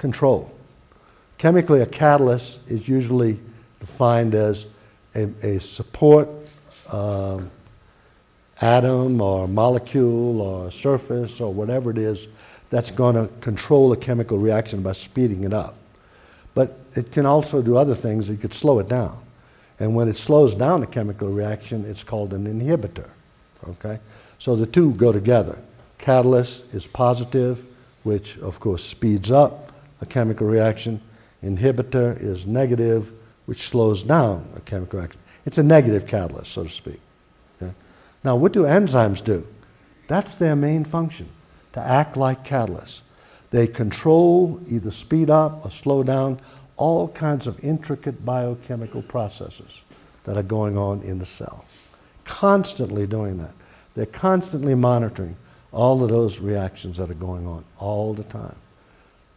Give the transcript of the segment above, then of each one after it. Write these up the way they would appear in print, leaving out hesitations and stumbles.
control. Chemically, a catalyst is usually defined as a support atom or molecule or surface or whatever it is that's going to control a chemical reaction by speeding it up. But it can also do other things. It could slow it down. And when it slows down a chemical reaction, it's called an inhibitor. Okay? So the two go together. Catalyst is positive, which of course speeds up a chemical reaction. Inhibitor is negative, which slows down a chemical reaction. It's a negative catalyst, so to speak. Okay? Now, what do enzymes do? That's their main function, to act like catalysts. They control, either speed up or slow down, all kinds of intricate biochemical processes that are going on in the cell. Constantly doing that. They're constantly monitoring all of those reactions that are going on all the time.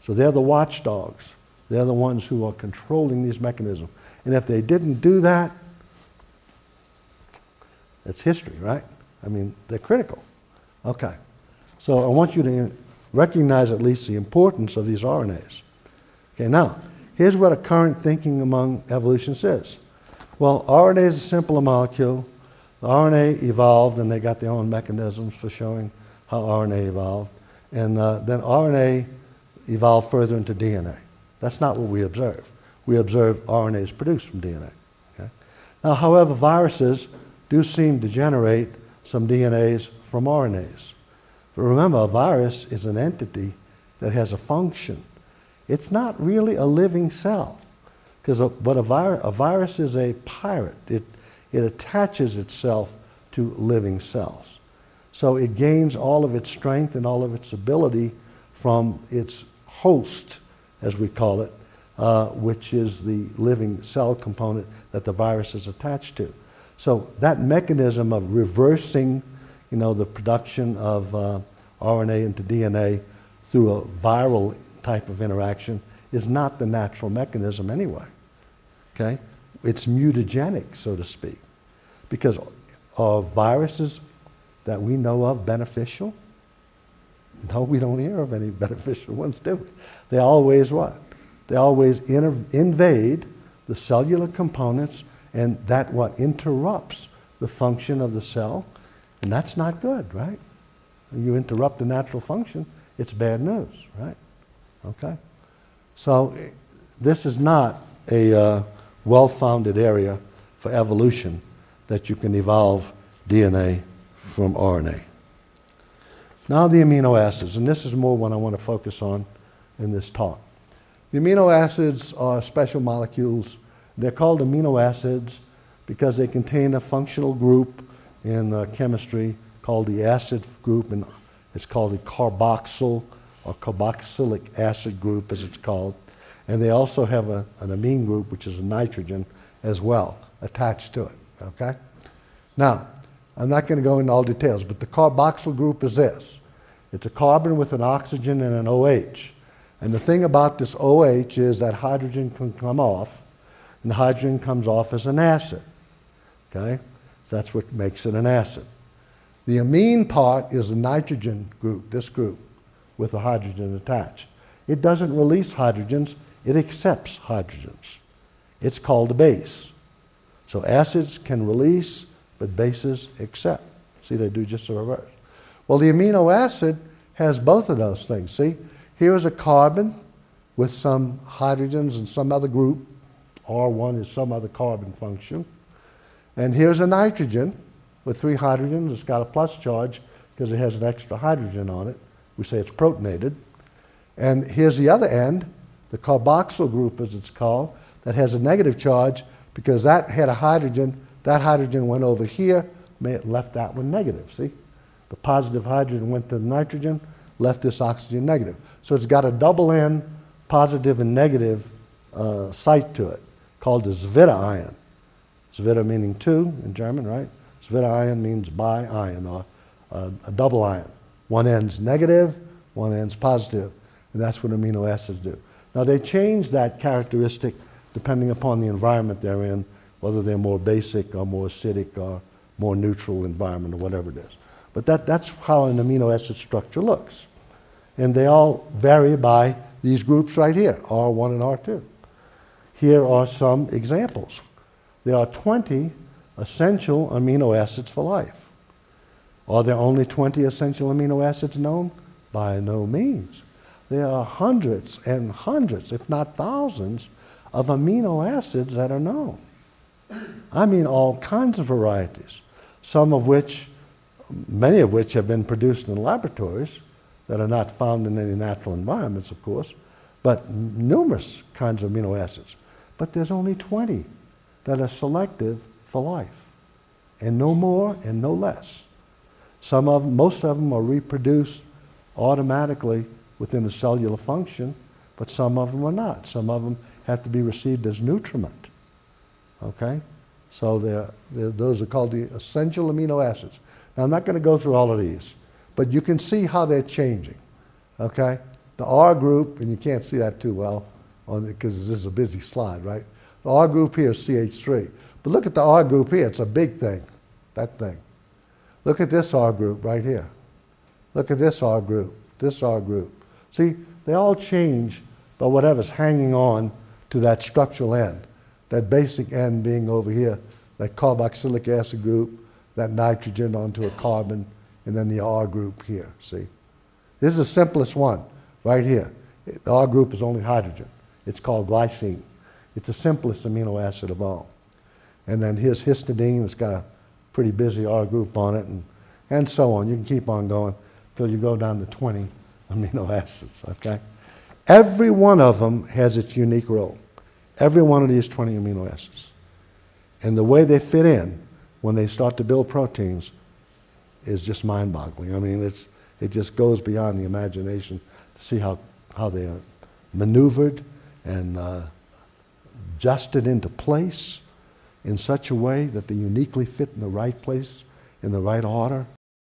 So they're the watchdogs. They're the ones who are controlling these mechanisms. And if they didn't do that, it's history, right? I mean, they're critical. Okay. So I want you to recognize at least the importance of these RNAs. Okay, now, here's what a current thinking among evolutionists is. Well, RNA is a simpler molecule. The RNA evolved, and they got their own mechanisms for showing how RNA evolved. And then RNA evolved further into DNA. That's not what we observe. We observe RNAs produced from DNA. Okay? Now, however, viruses do seem to generate some DNAs from RNAs. But remember, a virus is an entity that has a function. It's not really a living cell, but a virus is a pirate. It attaches itself to living cells. So it gains all of its strength and all of its ability from its host, as we call it, which is the living cell component that the virus is attached to. So that mechanism of reversing, the production of RNA into DNA through a viral type of interaction is not the natural mechanism anyway. Okay? It's mutagenic, so to speak. Because are viruses that we know of beneficial? No, we don't hear of any beneficial ones, do we? They always what? They always invade the cellular components, and that what interrupts the function of the cell, and that's not good, right? When you interrupt the natural function, it's bad news, right? Okay? So this is not a well-founded area for evolution that you can evolve DNA from RNA. Now the amino acids, and this is more what I want to focus on in this talk. The amino acids are special molecules. They're called amino acids because they contain a functional group in chemistry called the acid group, and it's called the carboxyl or carboxylic acid group, as it's called. And they also have an amine group, which is a nitrogen as well, attached to it. Okay? Now, I'm not going to go into all details, but the carboxyl group is this. It's a carbon with an oxygen and an OH. And the thing about this OH is that hydrogen can come off, and the hydrogen comes off as an acid. Okay? So that's what makes it an acid. The amine part is a nitrogen group, this group, with a hydrogen attached. It doesn't release hydrogens, it accepts hydrogens. It's called a base. So acids can release, but bases accept. See, they do just the reverse. Well, the amino acid has both of those things. See, here is a carbon with some hydrogens and some other group. R1 is some other carbon function. And here's a nitrogen with 3 hydrogens. It's got a plus charge because it has an extra hydrogen on it. We say it's protonated. And here's the other end, the carboxyl group, as it's called, that has a negative charge because that had a hydrogen. That hydrogen went over here, left that one negative, see? The positive hydrogen went to the nitrogen, left this oxygen negative. So it's got a double N, positive and negative site to it, called the Zwitter ion. Zwitter meaning 2 in German, right? Zwitter ion means bi-ion, or a double ion. One end's negative, one end's positive, and that's what amino acids do. Now they change that characteristic depending upon the environment they're in, whether they're more basic or more acidic or more neutral environment or whatever it is. But that's how an amino acid structure looks. And they all vary by these groups right here, R1 and R2. Here are some examples. There are 20 essential amino acids for life. Are there only 20 essential amino acids known? By no means. There are hundreds and hundreds, if not thousands, of amino acids that are known. I mean all kinds of varieties, many of which have been produced in laboratories that are not found in any natural environments, of course, but numerous kinds of amino acids. But there's only 20 that are selective for life, and no more and no less. Most of them are reproduced automatically within a cellular function, but some of them are not. Some of them have to be received as nutriment. Okay? So those are called the essential amino acids. Now, I'm not going to go through all of these, but you can see how they're changing. Okay? The R group, and you can't see that too well because this is a busy slide, right? The R group here is CH3. But look at the R group here. It's a big thing, that thing. Look at this R group right here. Look at this R group, this R group. See, they all change by whatever's hanging on to that structural end, that basic end being over here, that carboxylic acid group, that nitrogen onto a carbon, and then the R group here, see? This is the simplest one, right here. The R group is only hydrogen. It's called glycine. It's the simplest amino acid of all. And then here's histidine. It's got a pretty busy R group on it, and so on. You can keep on going until you go down to 20 amino acids, okay? Every one of them has its unique role. Every one of these 20 amino acids. And the way they fit in when they start to build proteins is just mind-boggling. I mean, it just goes beyond the imagination to see how they are maneuvered and adjusted into place in such a way that they uniquely fit in the right place, in the right order,